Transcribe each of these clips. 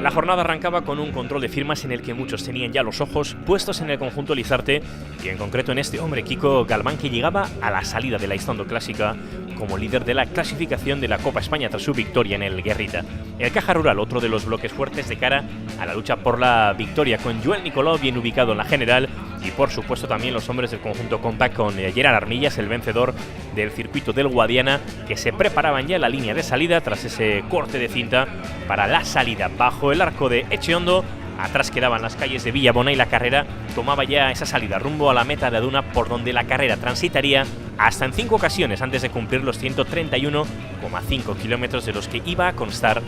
La jornada arrancaba con un control de firmas en el que muchos tenían ya los ojos puestos en el conjunto Lizarte y en concreto en este hombre, Kiko Galván, que llegaba a la salida de la Istondo Clásica como líder de la clasificación de la Copa España tras su victoria en el Guerrita. El Caja Rural, otro de los bloques fuertes de cara a la lucha por la victoria, con Joel Nicolau bien ubicado en la general y por supuesto también los hombres del conjunto Compact con Gerard Armillas, el vencedor del circuito del Guadiana, que se preparaban ya en la línea de salida tras ese corte de cinta para la salida bajo el arco de Echeondo. Atrás quedaban las calles de Villabona y la carrera tomaba ya esa salida rumbo a la meta de Aduna, por donde la carrera transitaría hasta en 5 ocasiones antes de cumplir los 131,5 kilómetros de los que iba a constar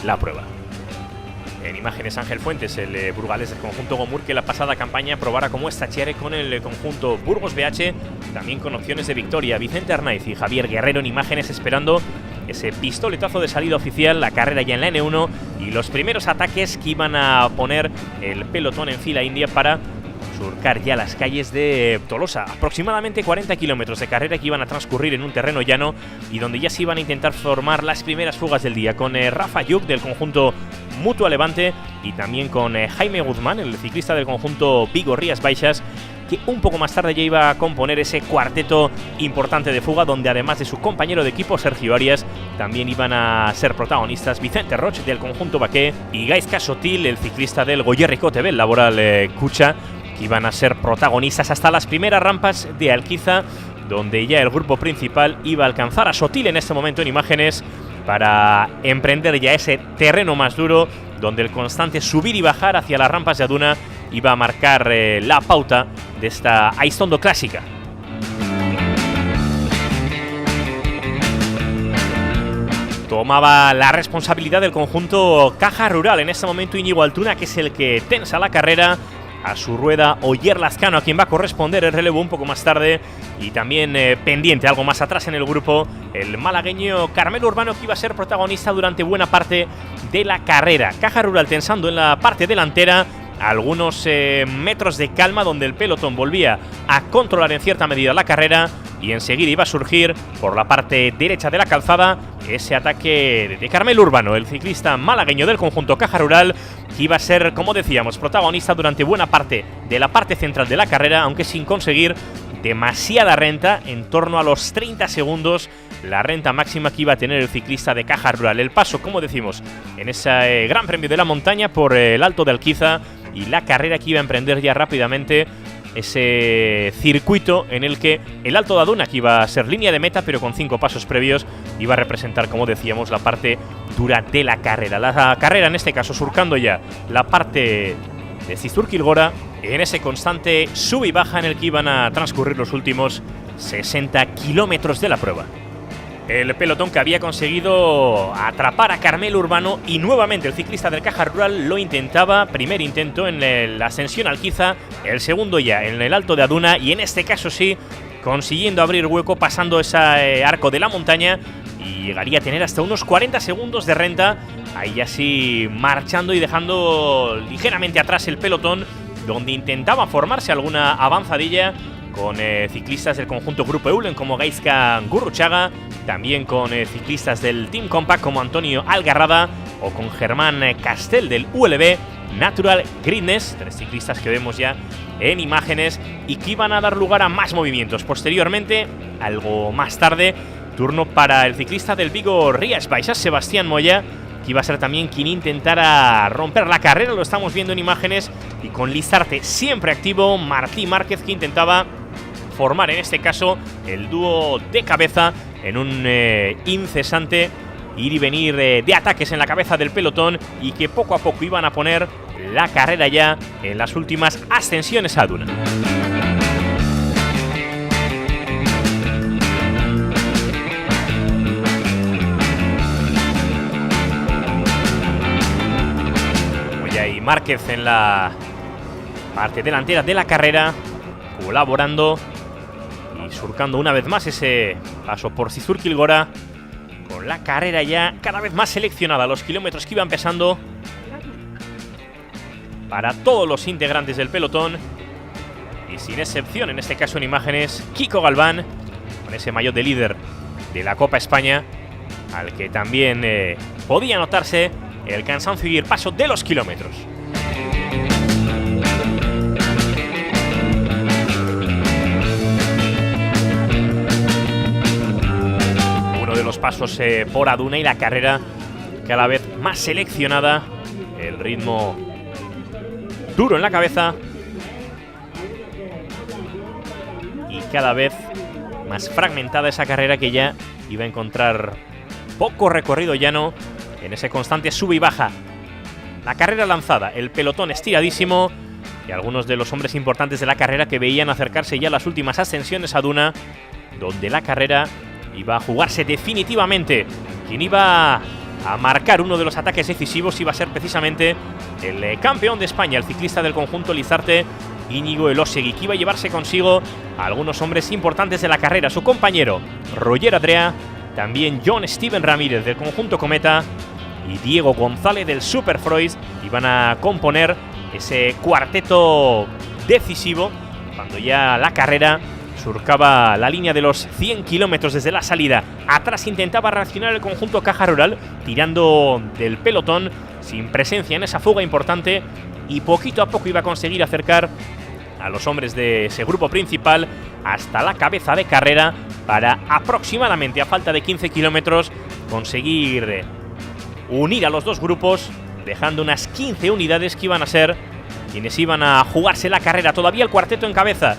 la prueba. En imágenes Ángel Fuentes, el burgalés del conjunto Gomur, que la pasada campaña probara como estachiere con el conjunto Burgos BH, también con opciones de victoria. Vicente Arnaiz y Javier Guerrero en imágenes esperando ese pistoletazo de salida oficial, la carrera ya en la N1 y los primeros ataques que iban a poner el pelotón en fila india para surcar ya las calles de Tolosa. Aproximadamente 40 kilómetros de carrera que iban a transcurrir en un terreno llano y donde ya se iban a intentar formar las primeras fugas del día, con Rafa Yuc del conjunto Mutua Levante y también con Jaime Guzmán, el ciclista del conjunto Vigo Rías Baixas, que un poco más tarde ya iba a componer ese cuarteto importante de fuga, donde además de su compañero de equipo Sergio Arias, también iban a ser protagonistas Vicente Roche del conjunto Baqué y Gaizka Sotil, el ciclista del Goierriko TV, el Laboral Cucha, que iban a ser protagonistas hasta las primeras rampas de Alquiza, donde ya el grupo principal iba a alcanzar a Sotil en este momento en imágenes para emprender ya ese terreno más duro, donde el constante subir y bajar hacia las rampas de Aduna iba a marcar la pauta de esta Istondo Clásica. Tomaba la responsabilidad del conjunto Caja Rural en este momento Íñigo Altuna, que es el que tensa la carrera. A su rueda Oyer Lazcano, a quien va a corresponder el relevo un poco más tarde, y también pendiente algo más atrás en el grupo el malagueño Carmelo Urbano, que iba a ser protagonista durante buena parte de la carrera. Caja Rural tensando en la parte delantera, algunos metros de calma donde el pelotón volvía a controlar en cierta medida la carrera y enseguida iba a surgir por la parte derecha de la calzada ese ataque de Carmelo Urbano, el ciclista malagueño del conjunto Caja Rural, que iba a ser, como decíamos, protagonista durante buena parte de la parte central de la carrera, aunque sin conseguir demasiada renta, en torno a los 30 segundos, la renta máxima que iba a tener el ciclista de Caja Rural. El paso, como decimos, en ese Gran Premio de la Montaña por el Alto de Alquiza y la carrera que iba a emprender ya rápidamente ese circuito en el que el Alto de Aduna, que iba a ser línea de meta pero con 5 pasos previos, iba a representar, como decíamos, la parte dura de la carrera. La carrera en este caso surcando ya la parte de Cizurkilgora en ese constante sube y baja en el que iban a transcurrir los últimos 60 kilómetros de la prueba. El pelotón que había conseguido atrapar a Carmelo Urbano y nuevamente el ciclista del Caja Rural lo intentaba. Primer intento en la ascensión Alquiza, el segundo ya en el Alto de Aduna y en este caso sí consiguiendo abrir hueco pasando ese arco de la montaña y llegaría a tener hasta unos 40 segundos de renta. Ahí ya sí marchando y dejando ligeramente atrás el pelotón, donde intentaba formarse alguna avanzadilla con ciclistas del conjunto Grupo Eulen como Gaizka Gurruchaga, también con ciclistas del Team Compact como Antonio Algarrada o con Germán Castel del ULB Natural Greenness, 3 ciclistas que vemos ya en imágenes y que iban a dar lugar a más movimientos. Posteriormente, algo más tarde, turno para el ciclista del Vigo Rías Baixas, Sebastián Moya, que iba a ser también quien intentara romper la carrera. Lo estamos viendo en imágenes y con Lizarte siempre activo, Martí Márquez, que intentaba formar en este caso el dúo de cabeza en un incesante ir y venir de ataques en la cabeza del pelotón y que poco a poco iban a poner la carrera ya en las últimas ascensiones a Aduna. Moya y Márquez en la parte delantera de la carrera, colaborando y surcando una vez más ese paso por Cizurkilgora, con la carrera ya cada vez más seleccionada, los kilómetros que iban pesando para todos los integrantes del pelotón y sin excepción, en este caso en imágenes, Kiko Galván, con ese maillot de líder de la Copa España, al que también podía notarse el cansancio y el paso de los kilómetros. Uno de los pasos por Aduna y la carrera cada vez más seleccionada, el ritmo duro en la cabeza y cada vez más fragmentada esa carrera que ya iba a encontrar poco recorrido llano en ese constante sube y baja. La carrera lanzada, el pelotón estiradísimo y algunos de los hombres importantes de la carrera que veían acercarse ya las últimas ascensiones a Aduna, donde la carrera iba a jugarse definitivamente. Quien iba a marcar uno de los ataques decisivos iba a ser precisamente el campeón de España, el ciclista del conjunto Lizarte, Íñigo Elósegui, que iba a llevarse consigo a algunos hombres importantes de la carrera, su compañero Roger Adrià, también Jon Steven Ramírez del conjunto Cometa y Diego González del Superfrois iban a componer ese cuarteto decisivo cuando ya la carrera surcaba la línea de los 100 kilómetros desde la salida. Atrás intentaba reaccionar el conjunto Caja Rural, tirando del pelotón, sin presencia en esa fuga importante, y poquito a poco iba a conseguir acercar a los hombres de ese grupo principal hasta la cabeza de carrera para aproximadamente, a falta de 15 kilómetros, conseguir unir a los dos grupos, dejando unas 15 unidades que iban a ser quienes iban a jugarse la carrera. Todavía el cuarteto en cabeza,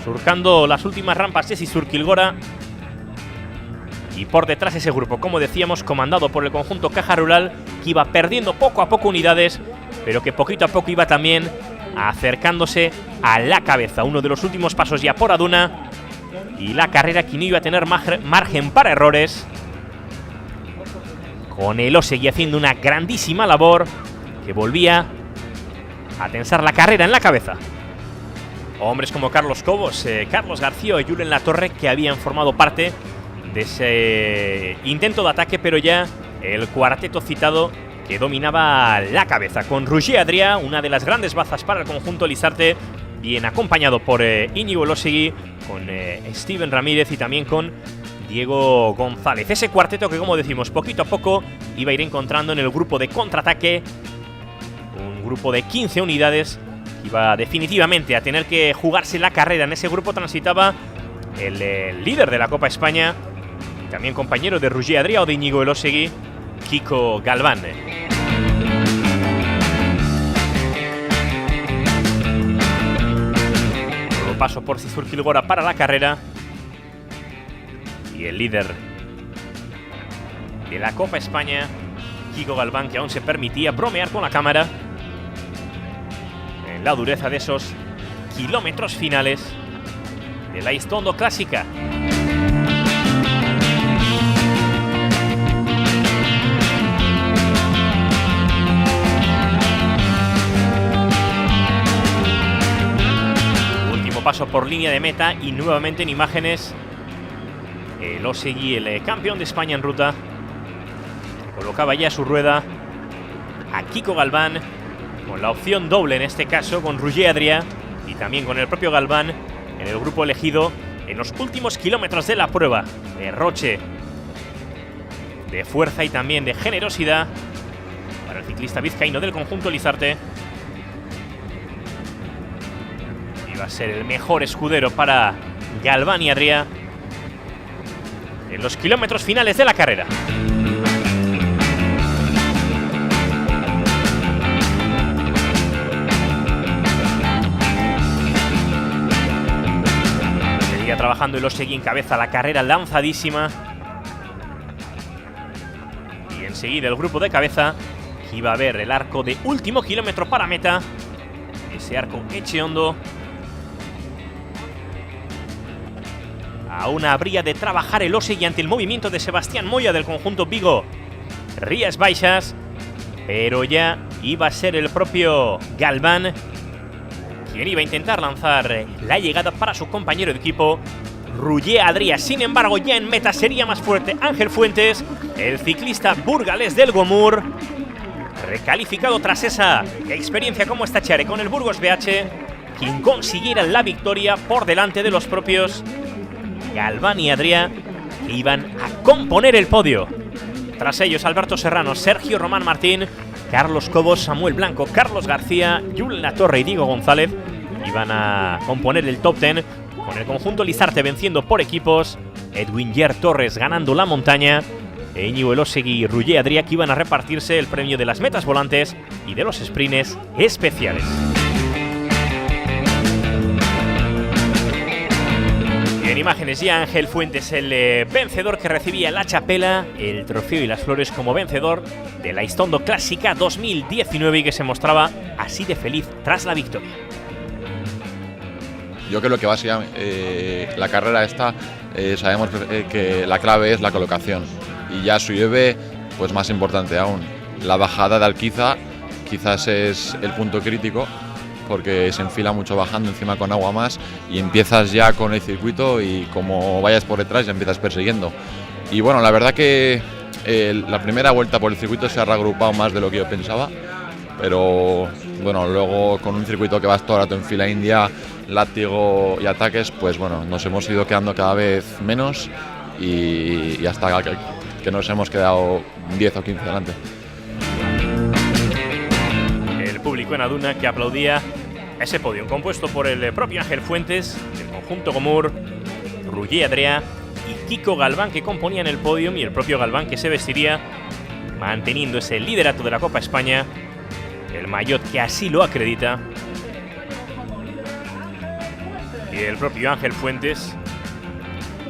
surcando las últimas rampas de Sizur-Kilgora, y por detrás ese grupo, como decíamos, comandado por el conjunto Caja Rural, que iba perdiendo poco a poco unidades, pero que poquito a poco iba también acercándose a la cabeza. Uno de los últimos pasos ya por Aduna, y la carrera que no iba a tener margen para errores, con Elósegui haciendo una grandísima labor que volvía a tensar la carrera en la cabeza. Hombres como Carlos Cobos, Carlos García y Julen Latorre, que habían formado parte de ese intento de ataque, pero ya el cuarteto citado que dominaba la cabeza, con Roger Adrià, una de las grandes bazas para el conjunto Lizarte, bien acompañado por Íñigo Elósegui, con Steven Ramírez y también con Diego González. Ese cuarteto que, como decimos, poquito a poco iba a ir encontrando en el grupo de contraataque, un grupo de 15 unidades que iba definitivamente a tener que jugarse la carrera. En ese grupo transitaba el líder de la Copa España, también compañero de Roger Adrià o de Íñigo Elósegui, Quico Galván. Nuevo paso por Sizur-Kilgora para la carrera, y el líder de la Copa España, Quico Galván, que aún se permitía bromear con la cámara en la dureza de esos kilómetros finales de la Istondo Clásica. Último paso por línea de meta y nuevamente en imágenes Elósegui, el campeón de España en ruta, colocaba ya su rueda a Quico Galván, con la opción doble en este caso, con Roger Adrià y también con el propio Galván en el grupo elegido en los últimos kilómetros de la prueba. Derroche de fuerza y también de generosidad para el ciclista vizcaíno del conjunto Lizarte. Iba a ser el mejor escudero para Galván y Adrià en los kilómetros finales de la carrera. Seguía trabajando Elósegui en cabeza, la carrera lanzadísima, y enseguida el grupo de cabeza, que iba a ver el arco de último kilómetro para meta, ese arco Echeondo. Aún habría de trabajar Elósegui ante el movimiento de Sebastián Moya del conjunto Vigo Rías Baixas, pero ya iba a ser el propio Galván quien iba a intentar lanzar la llegada para su compañero de equipo, Roger Adrià. Sin embargo, ya en meta sería más fuerte Ángel Fuentes, el ciclista burgalés del Gomur, recalificado tras esa experiencia como Stachare con el Burgos BH, quien consiguiera la victoria por delante de los propios Galván y Adrià, que iban a componer el podio. Tras ellos, Alberto Serrano, Sergio Román Martín Carlos Cobos, Samuel Blanco, Carlos García, Julen Latorre y Diego González iban a componer el top 10, con el conjunto Lizarte venciendo por equipos, Edwin Yer Torres ganando la montaña e Íñigo Elosegui y Ruller Adrià, que iban a repartirse el premio de las metas volantes y de los sprints especiales. En imágenes ya Ángel Fuentes, el vencedor que recibía la chapela, el trofeo y las flores como vencedor de la Istondo Clásica 2019 y que se mostraba así de feliz tras la victoria. Yo creo que básicamente la carrera esta sabemos que la clave es la colocación y ya su lleve pues más importante aún. La bajada de Alquiza quizás es el punto crítico, porque se enfila mucho bajando encima con agua más y empiezas ya con el circuito y como vayas por detrás ya empiezas persiguiendo. Y bueno, la verdad que la primera vuelta por el circuito se ha reagrupado más de lo que yo pensaba, pero bueno, luego con un circuito que vas todo el rato en fila india, látigo y ataques, pues bueno, nos hemos ido quedando cada vez menos y hasta que nos hemos quedado 10 o 15 delante. Público en Aduna que aplaudía ese podio compuesto por el propio Ángel Fuentes, el conjunto Gomur, Ruller Adrià y Kiko Galván, que componían el podio, y el propio Galván que se vestiría manteniendo ese liderato de la Copa España, el maillot que así lo acredita, y el propio Ángel Fuentes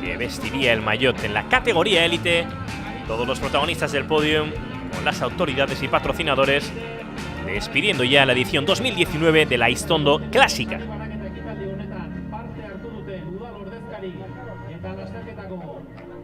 que vestiría el maillot en la categoría élite. Todos los protagonistas del podio con las autoridades y patrocinadores despidiendo ya la edición 2019 de la Istondo Clásica.